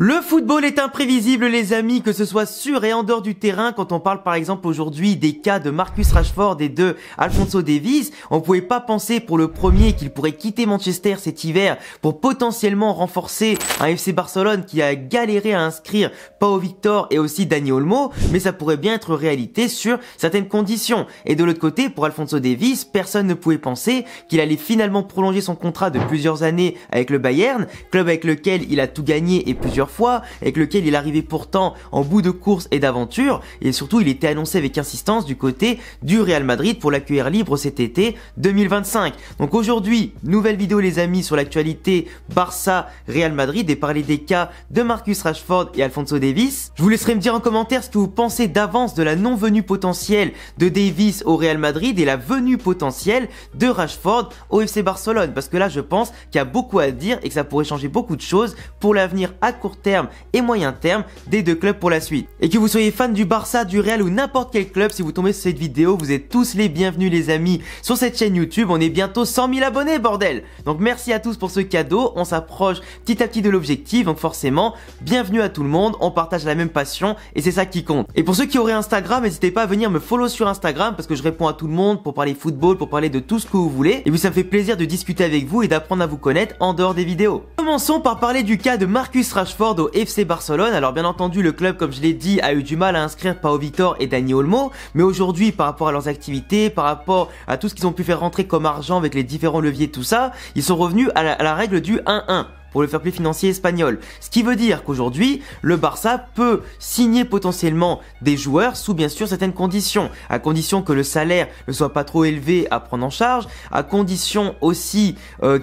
Le football est imprévisible les amis, que ce soit sur et en dehors du terrain. Quand on parle par exemple aujourd'hui des cas de Marcus Rashford et de Alphonso Davies, on pouvait pas penser pour le premier qu'il pourrait quitter Manchester cet hiver pour potentiellement renforcer un FC Barcelone qui a galéré à inscrire Pau Victor et aussi Dani Olmo, mais ça pourrait bien être réalité sur certaines conditions. Et de l'autre côté, pour Alphonso Davies, personne ne pouvait penser qu'il allait finalement prolonger son contrat de plusieurs années avec le Bayern, club avec lequel il a tout gagné et plusieurs fois, avec lequel il arrivait pourtant en bout de course et d'aventure, et surtout il était annoncé avec insistance du côté du Real Madrid pour l'accueillir libre cet été 2025. Donc aujourd'hui, nouvelle vidéo les amis sur l'actualité Barça-Real Madrid et parler des cas de Marcus Rashford et Alphonso Davies. Je vous laisserai me dire en commentaire ce que vous pensez d'avance de la non-venue potentielle de Davies au Real Madrid et la venue potentielle de Rashford au FC Barcelone, parce que là je pense qu'il y a beaucoup à dire et que ça pourrait changer beaucoup de choses pour l'avenir à court terme et moyen terme des deux clubs pour la suite. Et que vous soyez fan du Barça, du Real ou n'importe quel club, si vous tombez sur cette vidéo, vous êtes tous les bienvenus les amis sur cette chaîne YouTube. On est bientôt 100 000 abonnés bordel. Donc merci à tous pour ce cadeau, on s'approche petit à petit de l'objectif, donc forcément bienvenue à tout le monde, on partage la même passion et c'est ça qui compte. Et pour ceux qui auraient Instagram, n'hésitez pas à venir me follow sur Instagram parce que je réponds à tout le monde pour parler football, pour parler de tout ce que vous voulez. Et puis ça me fait plaisir de discuter avec vous et d'apprendre à vous connaître en dehors des vidéos. Commençons par parler du cas de Marcus Rashford au FC Barcelone. Alors bien entendu le club, comme je l'ai dit, a eu du mal à inscrire Pau Victor et Dani Olmo, mais aujourd'hui par rapport à leurs activités, par rapport à tout ce qu'ils ont pu faire rentrer comme argent avec les différents leviers, tout ça, ils sont revenus à la règle du 1-1 pour le fair play financier espagnol. Ce qui veut dire qu'aujourd'hui, le Barça peut signer potentiellement des joueurs sous bien sûr certaines conditions. À condition que le salaire ne soit pas trop élevé à prendre en charge, à condition aussi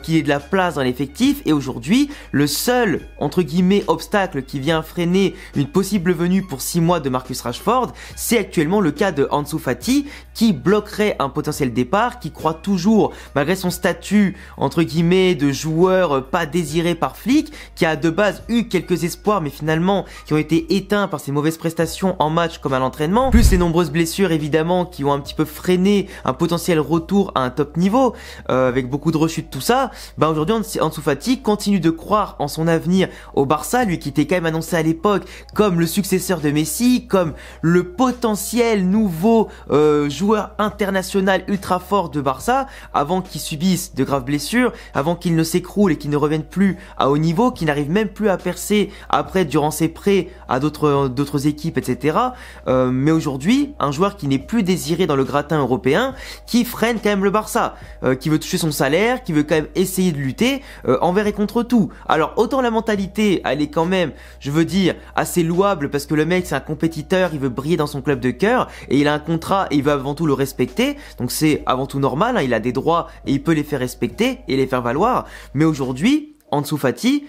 qu'il y ait de la place dans l'effectif. Et aujourd'hui, le seul, entre guillemets, obstacle qui vient freiner une possible venue pour 6 mois de Marcus Rashford, c'est actuellement le cas de Ansu Fati, qui bloquerait un potentiel départ, qui croit toujours, malgré son statut, entre guillemets, de joueur pas désiré par Flick, qui a de base eu quelques espoirs mais finalement qui ont été éteints par ses mauvaises prestations en match comme à l'entraînement, plus les nombreuses blessures évidemment qui ont un petit peu freiné un potentiel retour à un top niveau, avec beaucoup de rechutes tout ça. Bah aujourd'hui Ansu Fati continue de croire en son avenir au Barça, lui qui était quand même annoncé à l'époque comme le successeur de Messi, comme le potentiel nouveau joueur international ultra fort de Barça, avant qu'il subisse de graves blessures, avant qu'il ne s'écroule et qu'il ne revienne plus à haut niveau, qui n'arrive même plus à percer après durant ses prêts à d'autres équipes, etc. Mais aujourd'hui, un joueur qui n'est plus désiré dans le gratin européen, qui freine quand même le Barça, qui veut toucher son salaire, qui veut quand même essayer de lutter envers et contre tout. Alors autant la mentalité, elle est quand même, je veux dire, assez louable parce que le mec c'est un compétiteur, il veut briller dans son club de cœur et il a un contrat et il veut avant tout le respecter. Donc c'est avant tout normal, hein, il a des droits et il peut les faire respecter et les faire valoir. Mais aujourd'hui, Ansu Fati,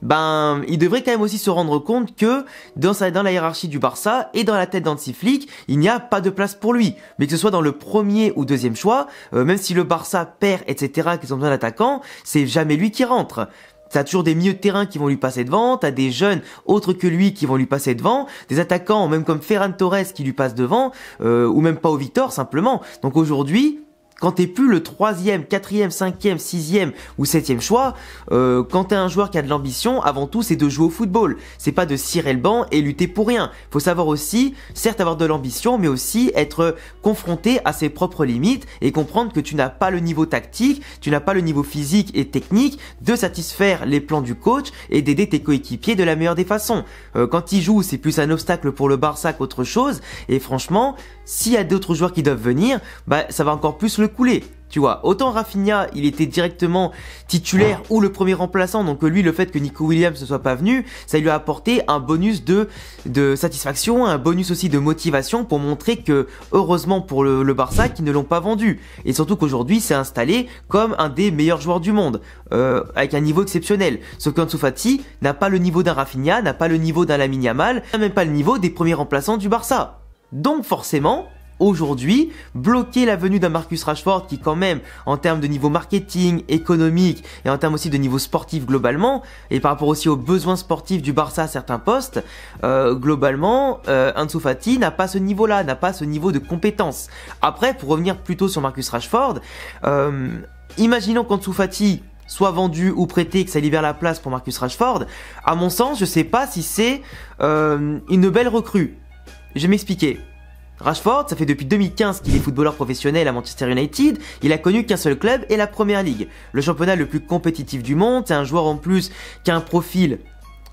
ben, il devrait quand même aussi se rendre compte que dans la hiérarchie du Barça et dans la tête d'Hansi Flick, il n'y a pas de place pour lui. Mais que ce soit dans le premier ou deuxième choix, même si le Barça perd, etc., qu'ils ont besoin d'attaquants, c'est jamais lui qui rentre. T'as toujours des milieux de terrain qui vont lui passer devant, t'as des jeunes autres que lui qui vont lui passer devant, des attaquants même comme Ferran Torres qui lui passent devant, ou même Pau Victor simplement. Donc aujourd'hui, quand t'es plus le 3e, 4e, 5e, 6e ou 7e choix, quand t'es un joueur qui a de l'ambition, avant tout c'est de jouer au football. C'est pas de cirer le banc et lutter pour rien. Faut savoir aussi, certes avoir de l'ambition, mais aussi être confronté à ses propres limites et comprendre que tu n'as pas le niveau tactique, tu n'as pas le niveau physique et technique de satisfaire les plans du coach et d'aider tes coéquipiers de la meilleure des façons. Quand il joue, c'est plus un obstacle pour le Barça qu'autre chose. Et franchement, s'il y a d'autres joueurs qui doivent venir, bah ça va encore plus le couler. Tu vois, autant Rafinha, il était directement titulaire ou le premier remplaçant, donc lui, le fait que Nico Williams ne soit pas venu, ça lui a apporté un bonus de satisfaction, un bonus aussi de motivation pour montrer que, heureusement pour le Barça, qu'ils ne l'ont pas vendu. Et surtout qu'aujourd'hui, c'est installé comme un des meilleurs joueurs du monde, avec un niveau exceptionnel. Sauf qu'Ansu Fati n'a pas le niveau d'un Rafinha, n'a pas le niveau d'un Lamine Yamal, n'a même pas le niveau des premiers remplaçants du Barça. Donc forcément, aujourd'hui, bloquer la venue d'un Marcus Rashford qui quand même, en termes de niveau marketing, économique et en termes aussi de niveau sportif globalement, et par rapport aussi aux besoins sportifs du Barça à certains postes, globalement, Ansu Fati n'a pas ce niveau-là, n'a pas ce niveau de compétence. Après, pour revenir plutôt sur Marcus Rashford, imaginons qu'Ansu Fati soit vendu ou prêté, que ça libère la place pour Marcus Rashford. À mon sens, je sais pas si c'est une belle recrue. Je vais m'expliquer. Rashford, ça fait depuis 2015 qu'il est footballeur professionnel à Manchester United, il a connu qu'un seul club et la Premier League. Le championnat le plus compétitif du monde, c'est un joueur en plus qui a un profil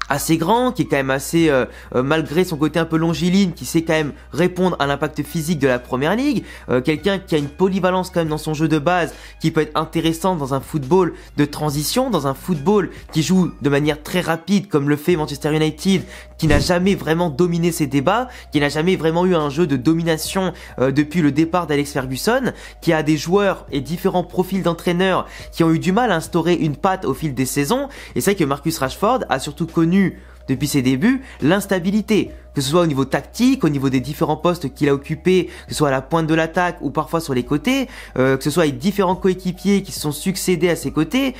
assez grand, qui est quand même assez, malgré son côté un peu longiligne, qui sait quand même répondre à l'impact physique de la Première Ligue, quelqu'un qui a une polyvalence quand même dans son jeu de base, qui peut être intéressant dans un football de transition, dans un football qui joue de manière très rapide, comme le fait Manchester United, qui n'a jamais vraiment dominé ses débats, qui n'a jamais vraiment eu un jeu de domination depuis le départ d'Alex Ferguson, qui a des joueurs et différents profils d'entraîneurs qui ont eu du mal à instaurer une patte au fil des saisons, et c'est vrai que Marcus Rashford a surtout connu depuis ses débuts l'instabilité, que ce soit au niveau tactique, au niveau des différents postes qu'il a occupés, que ce soit à la pointe de l'attaque ou parfois sur les côtés, que ce soit avec différents coéquipiers qui se sont succédés à ses côtés,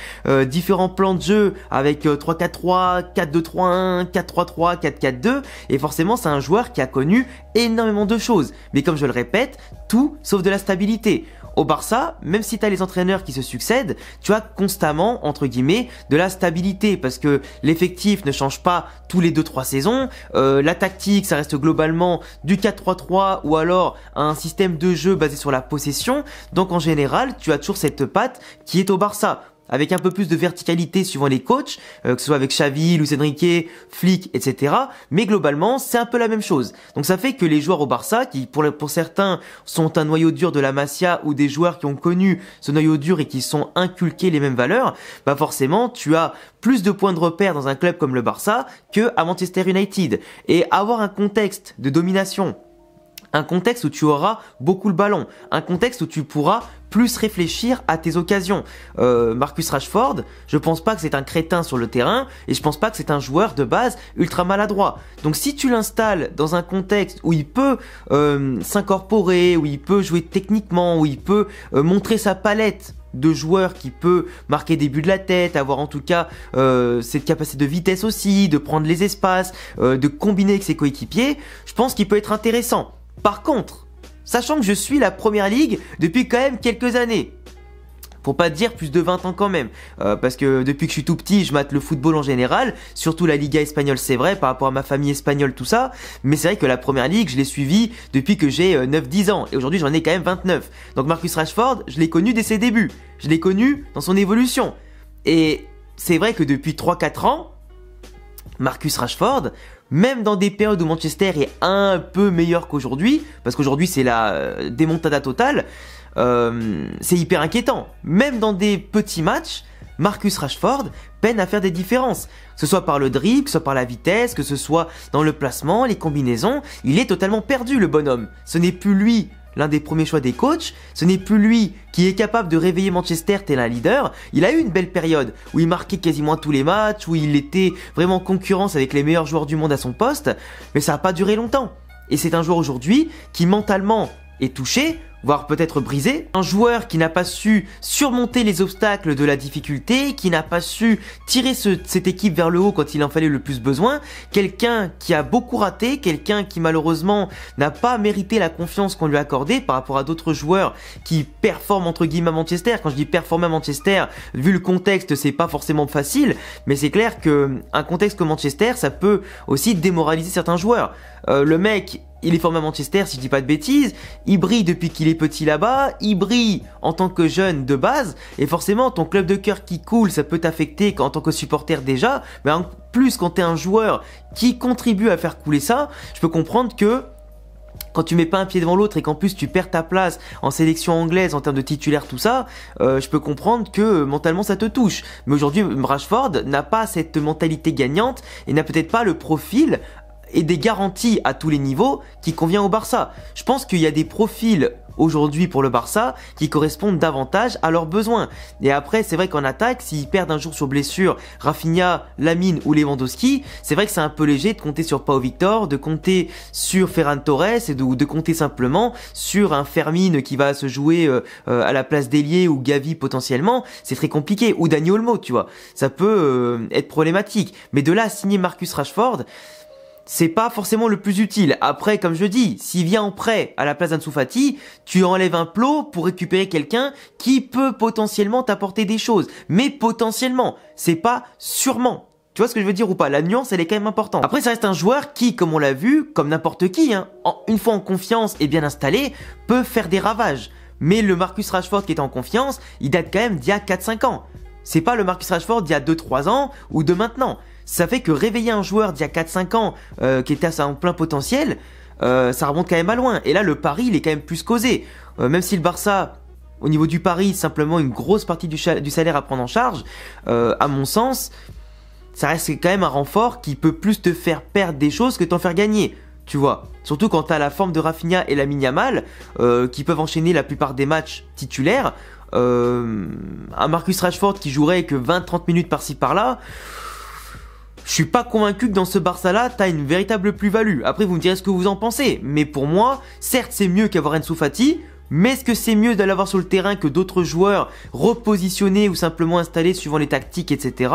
différents plans de jeu avec 3-4-3, 4-2-3-1, 4-3-3, 4-4-2, et forcément c'est un joueur qui a connu énormément de choses, mais comme je le répète, tout sauf de la stabilité. Au Barça, même si tu as les entraîneurs qui se succèdent, tu as constamment, entre guillemets, de la stabilité parce que l'effectif ne change pas tous les 2-3 saisons, la tactique, ça reste globalement du 4-3-3 ou alors un système de jeu basé sur la possession. Donc en général, tu as toujours cette patte qui est au Barça, avec un peu plus de verticalité suivant les coachs, que ce soit avec Xavi, Luis Enrique, Flick, etc. Mais globalement, c'est un peu la même chose. Donc ça fait que les joueurs au Barça, qui pour certains sont un noyau dur de la Masia ou des joueurs qui ont connu ce noyau dur et qui sont inculqués les mêmes valeurs, bah forcément, tu as plus de points de repère dans un club comme le Barça que à Manchester United. Et avoir un contexte de domination, un contexte où tu auras beaucoup le ballon, un contexte où tu pourras plus réfléchir à tes occasions. Marcus Rashford, je pense pas que c'est un crétin sur le terrain et je pense pas que c'est un joueur de base ultra maladroit. Donc si tu l'installes dans un contexte où il peut s'incorporer, où il peut jouer techniquement, où il peut montrer sa palette de joueurs qui peut marquer des buts de la tête, avoir en tout cas cette capacité de vitesse aussi, de prendre les espaces, de combiner avec ses coéquipiers, je pense qu'il peut être intéressant. Par contre, sachant que je suis la Première Ligue depuis quand même quelques années, pour pas dire plus de 20 ans quand même, parce que depuis que je suis tout petit, je mate le football en général, surtout la Liga espagnole, c'est vrai, par rapport à ma famille espagnole, tout ça, mais c'est vrai que la Première Ligue, je l'ai suivie depuis que j'ai 9-10 ans, et aujourd'hui j'en ai quand même 29. Donc Marcus Rashford, je l'ai connu dès ses débuts, je l'ai connu dans son évolution, et c'est vrai que depuis 3-4 ans, Marcus Rashford, même dans des périodes où Manchester est un peu meilleur qu'aujourd'hui, parce qu'aujourd'hui c'est la démontada totale, c'est hyper inquiétant. Même dans des petits matchs, Marcus Rashford peine à faire des différences. Que ce soit par le dribble, que ce soit par la vitesse, que ce soit dans le placement, les combinaisons, il est totalement perdu le bonhomme. Ce n'est plus lui l'un des premiers choix des coachs, ce n'est plus lui qui est capable de réveiller Manchester tel un leader. Il a eu une belle période où il marquait quasiment tous les matchs, où il était vraiment en concurrence avec les meilleurs joueurs du monde à son poste, mais ça n'a pas duré longtemps. Et c'est un joueur aujourd'hui qui mentalement est touché, voire peut-être brisé, un joueur qui n'a pas su surmonter les obstacles de la difficulté, qui n'a pas su tirer cette équipe vers le haut quand il en fallait le plus besoin, quelqu'un qui a beaucoup raté, quelqu'un qui malheureusement n'a pas mérité la confiance qu'on lui a accordée par rapport à d'autres joueurs qui performent entre guillemets à Manchester. Quand je dis performer à Manchester, vu le contexte, c'est pas forcément facile, mais c'est clair que un contexte comme Manchester, ça peut aussi démoraliser certains joueurs. Le mec, il est formé à Manchester, si je dis pas de bêtises, il brille depuis qu'il est petit là-bas, il brille en tant que jeune de base, et forcément ton club de cœur qui coule, ça peut t'affecter en tant que supporter déjà, mais en plus quand t'es un joueur qui contribue à faire couler ça, je peux comprendre que quand tu mets pas un pied devant l'autre et qu'en plus tu perds ta place en sélection anglaise en termes de titulaire, tout ça, je peux comprendre que mentalement ça te touche. Mais aujourd'hui, Rashford n'a pas cette mentalité gagnante et n'a peut-être pas le profil et des garanties à tous les niveaux qui convient au Barça. Je pense qu'il y a des profils aujourd'hui pour le Barça qui correspondent davantage à leurs besoins. Et après, c'est vrai qu'en attaque, s'ils perdent un jour sur blessure Rafinha, Lamine ou Lewandowski, c'est vrai que c'est un peu léger de compter sur Pau Victor, de compter sur Ferran Torres et de compter simplement sur un Fermin qui va se jouer à la place d'Ailier ou Gavi potentiellement. C'est très compliqué. Ou Dani Olmo, tu vois. Ça peut être problématique. Mais de là à signer Marcus Rashford, c'est pas forcément le plus utile. Après, comme je dis, s'il vient en prêt à la place d'Ansu Fati, tu enlèves un plot pour récupérer quelqu'un qui peut potentiellement t'apporter des choses. Mais potentiellement, c'est pas sûrement. Tu vois ce que je veux dire ou pas? La nuance, elle est quand même importante. Après, ça reste un joueur qui, comme on l'a vu, comme n'importe qui, une fois en confiance et bien installé, peut faire des ravages. Mais le Marcus Rashford qui est en confiance, il date quand même d'il y a 4-5 ans. C'est pas le Marcus Rashford d'il y a 2-3 ans ou de maintenant. Ça fait que réveiller un joueur d'il y a 4-5 ans qui était à son plein potentiel, ça remonte quand même à loin. Et là, le pari, il est quand même plus causé. Même si le Barça, au niveau du pari, simplement une grosse partie du salaire à prendre en charge, à mon sens, ça reste quand même un renfort qui peut plus te faire perdre des choses que t'en faire gagner. Tu vois, surtout quand t'as la forme de Rafinha et Lamine Yamal, qui peuvent enchaîner la plupart des matchs titulaires. Un Marcus Rashford qui jouerait que 20-30 minutes par-ci par-là, je suis pas convaincu que dans ce Barça-là, t'as une véritable plus-value. Après, vous me direz ce que vous en pensez. Mais pour moi, certes, c'est mieux qu'avoir Ansu Fati. Mais est-ce que c'est mieux de l'avoir sur le terrain que d'autres joueurs repositionnés ou simplement installés suivant les tactiques, etc.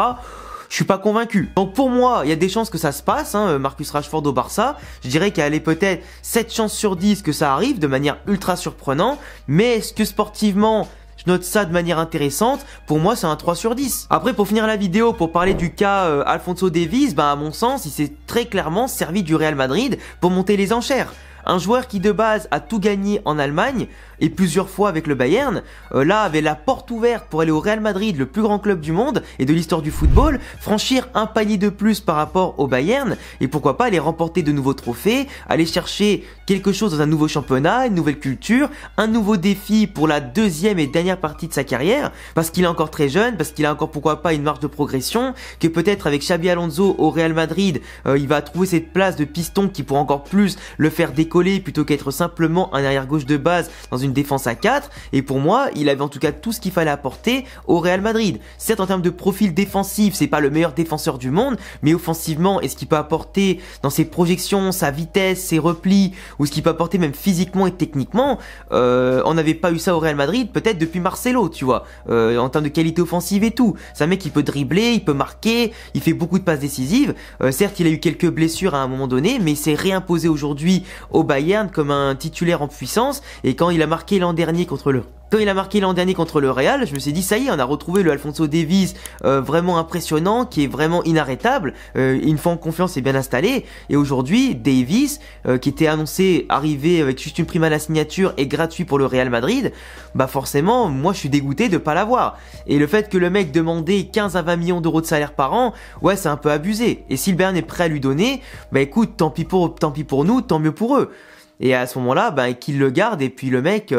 Je suis pas convaincu. Donc pour moi, il y a des chances que ça se passe, Marcus Rashford au Barça. Je dirais qu'il y a peut-être 7 chances sur 10 que ça arrive de manière ultra surprenante. Mais est-ce que sportivement, je note ça de manière intéressante? Pour moi, c'est un 3 sur 10. Après, pour finir la vidéo, pour parler du cas Alphonso Davies, à mon sens, il s'est très clairement servi du Real Madrid pour monter les enchères. Un joueur qui de base a tout gagné en Allemagne et plusieurs fois avec le Bayern, là avait la porte ouverte pour aller au Real Madrid, le plus grand club du monde et de l'histoire du football, franchir un palier de plus par rapport au Bayern et pourquoi pas aller remporter de nouveaux trophées, aller chercher quelque chose dans un nouveau championnat, une nouvelle culture, un nouveau défi pour la deuxième et dernière partie de sa carrière, parce qu'il est encore très jeune, parce qu'il a encore pourquoi pas une marge de progression, que peut-être avec Xabi Alonso au Real Madrid, il va trouver cette place de piston qui pourra encore plus le faire décoller plutôt qu'être simplement un arrière gauche de base dans une défense à 4, et pour moi, il avait en tout cas tout ce qu'il fallait apporter au Real Madrid. Certes, en termes de profil défensif, c'est pas le meilleur défenseur du monde, mais offensivement, est-ce qu'il peut apporter dans ses projections, sa vitesse, ses replis, ou ce qu'il peut apporter même physiquement et techniquement, on n'avait pas eu ça au Real Madrid, peut-être depuis Marcelo, tu vois, en termes de qualité offensive et tout. C'est un mec qui peut dribbler, il peut marquer, il fait beaucoup de passes décisives. Certes, il a eu quelques blessures à un moment donné, mais il s'est réimposé aujourd'hui au Bayern comme un titulaire en puissance, et quand il a marqué l'an dernier contre le Real, je me suis dit ça y est, on a retrouvé le Alphonso Davies vraiment impressionnant, qui est vraiment inarrêtable, une fois en confiance et bien installé. Et aujourd'hui, Davies, qui était annoncé arriver avec juste une prime à la signature et gratuit pour le Real Madrid, bah forcément, moi je suis dégoûté de pas l'avoir. Et le fait que le mec demandait 15 à 20 millions d'euros de salaire par an, ouais, c'est un peu abusé. Et si le Bayern est prêt à lui donner, bah écoute, tant pis pour nous, tant mieux pour eux. Et à ce moment-là, bah qu'il le garde, et puis le mec,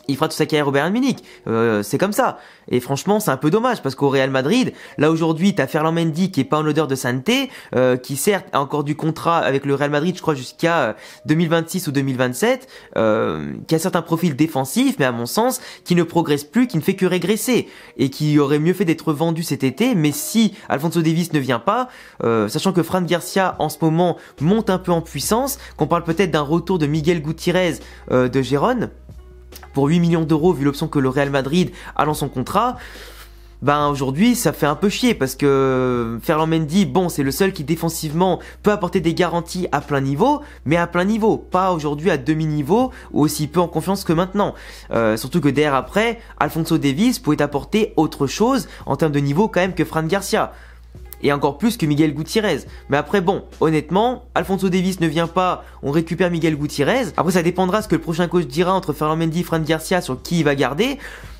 il fera toute sa carrière au Bayern Munich, c'est comme ça. Et franchement, c'est un peu dommage parce qu'au Real Madrid, là aujourd'hui, t'as Ferland Mendy qui est pas en odeur de sainteté, qui certes a encore du contrat avec le Real Madrid, je crois jusqu'à 2026 ou 2027, qui a certes un profil défensif, mais à mon sens, qui ne progresse plus, qui ne fait que régresser et qui aurait mieux fait d'être vendu cet été. Mais si Alphonso Davies ne vient pas, sachant que Fran Garcia en ce moment monte un peu en puissance, qu'on parle peut-être d'un retour de Miguel Gutiérrez de Gérone, pour 8 millions d'euros vu l'option que le Real Madrid a dans son contrat, ben aujourd'hui ça fait un peu chier parce que Ferland Mendy, bon, c'est le seul qui défensivement peut apporter des garanties à plein niveau, mais à plein niveau, pas aujourd'hui à demi-niveau ou aussi peu en confiance que maintenant. Surtout que derrière après, Alphonso Davies pouvait apporter autre chose en termes de niveau quand même que Fran Garcia. Et encore plus que Miguel Gutiérrez. Mais après bon, honnêtement, Alphonso Davies ne vient pas, on récupère Miguel Gutiérrez. Après ça dépendra ce que le prochain coach dira entre Ferland Mendy et Fran Garcia sur qui il va garder.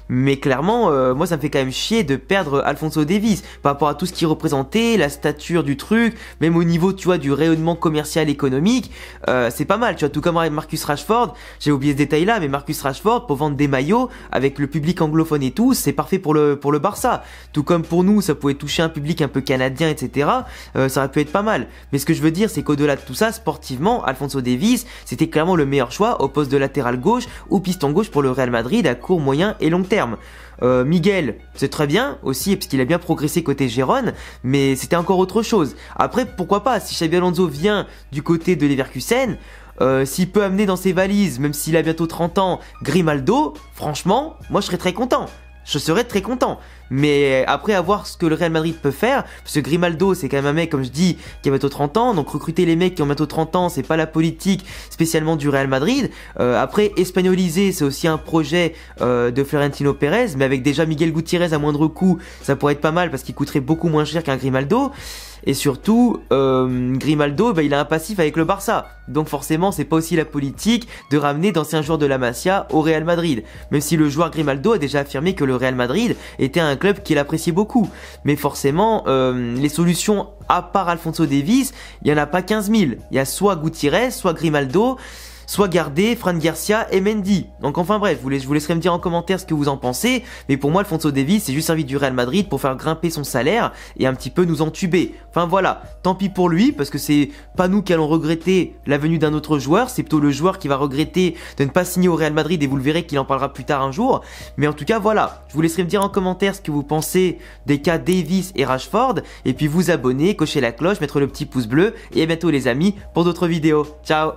Mais clairement, moi ça me fait quand même chier de perdre Alphonso Davies par rapport à tout ce qu'il représentait, la stature du truc, même au niveau, tu vois, du rayonnement commercial économique, c'est pas mal, tu vois, tout comme Marcus Rashford, j'ai oublié ce détail là, mais Marcus Rashford, pour vendre des maillots avec le public anglophone et tout, c'est parfait pour le Barça. Tout comme pour nous, ça pouvait toucher un public un peu canadien, etc. Ça aurait pu être pas mal. Mais ce que je veux dire, c'est qu'au-delà de tout ça, sportivement, Alphonso Davies, c'était clairement le meilleur choix au poste de latéral gauche ou piston gauche pour le Real Madrid à court, moyen et long terme. Miguel, c'est très bien aussi parce qu'il a bien progressé côté Gérone, mais c'était encore autre chose. Après, pourquoi pas, si Xabi Alonso vient du côté de Leverkusen, s'il peut amener dans ses valises, même s'il a bientôt 30 ans, Grimaldo, franchement, moi je serais très content. je serais très content. Mais après, à voir ce que le Real Madrid peut faire, parce que Grimaldo, c'est quand même un mec, comme je dis, qui a bientôt 30 ans, donc recruter les mecs qui ont bientôt 30 ans, c'est pas la politique spécialement du Real Madrid. Après, espagnoliser, c'est aussi un projet de Florentino Pérez, mais avec déjà Miguel Gutiérrez à moindre coût, ça pourrait être pas mal, parce qu'il coûterait beaucoup moins cher qu'un Grimaldo. Et surtout, Grimaldo, il a un passif avec le Barça. Donc forcément, c'est pas aussi la politique de ramener d'anciens joueurs de la Masia au Real Madrid. Même si le joueur Grimaldo a déjà affirmé que le Real Madrid était un club qu'il appréciait beaucoup. Mais forcément, les solutions, à part Alphonso Davies, il y en a pas 15 000. Il y a soit Gutiérrez, soit Grimaldo, soit garder Fran Garcia et Mendy. Donc enfin bref, je vous laisserai me dire en commentaire ce que vous en pensez, mais pour moi Alphonso Davies c'est juste servi du Real Madrid pour faire grimper son salaire et un petit peu nous entuber. Enfin voilà, tant pis pour lui, parce que c'est pas nous qui allons regretter la venue d'un autre joueur, c'est plutôt le joueur qui va regretter de ne pas signer au Real Madrid, et vous le verrez qu'il en parlera plus tard un jour. Mais en tout cas voilà, je vous laisserai me dire en commentaire ce que vous pensez des cas Davies et Rashford, et puis vous abonner, cocher la cloche, mettre le petit pouce bleu, et à bientôt les amis pour d'autres vidéos. Ciao.